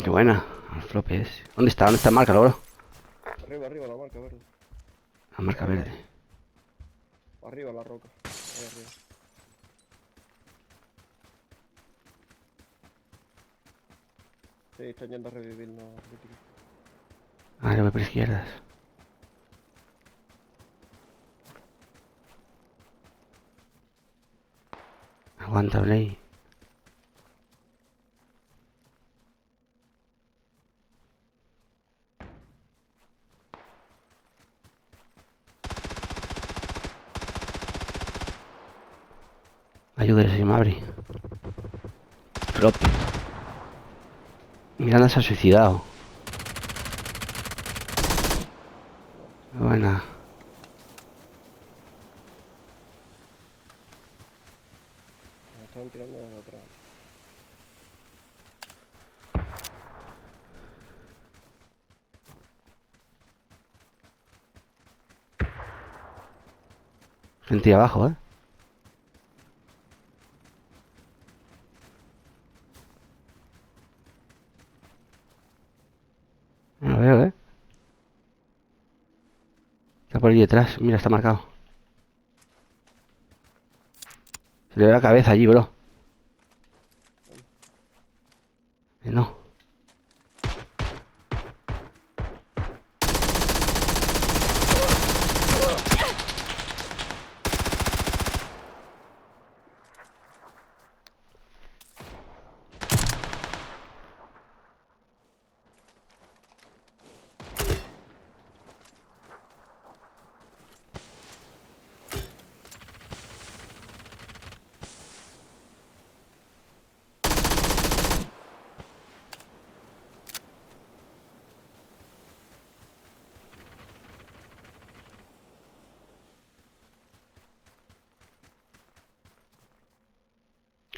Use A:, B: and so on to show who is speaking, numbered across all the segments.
A: Qué buena. El flope es. ¿Dónde está? ¿Dónde está? Márcalo, bro.
B: Arriba, arriba, la marca verde.
A: La marca verde.
B: Arriba la roca. Ahí arriba. Sí, están yendo a revivir los críticos.
A: Ah, yo voy por izquierdas. Aguanta, Blade. Ayúdale, señor Mabri. Flop. Miranda se ha suicidado. Buena.
B: Me estaban tirando desde atrás.
A: Gente abajo, ¿eh? No lo veo, ¿eh? Está por ahí detrás. Mira, está marcado. Se le ve la cabeza allí, bro. No.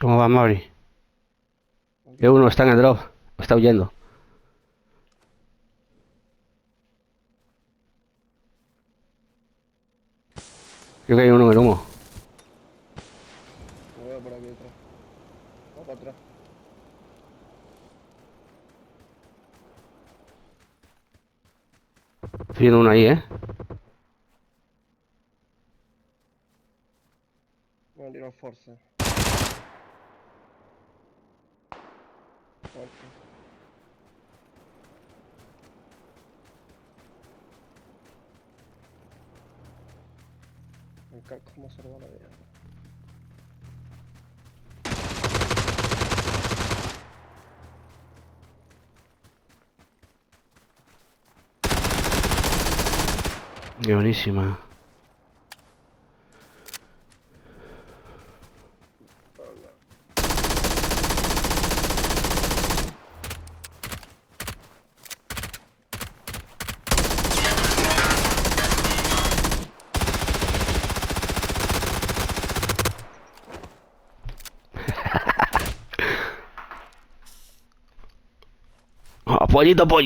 A: ¿Cómo va, Mabri? Que uno está en el drop. Está huyendo. Creo que hay uno en el humo.
B: Me voy a por aquí detrás. Va para atrás.
A: Estoy viendo uno ahí, ¿eh?
B: Me han tirado fuerza. Muerto. El casco me ha salvado la vida.
A: Qué buenísima. Oh, pollito, pollo.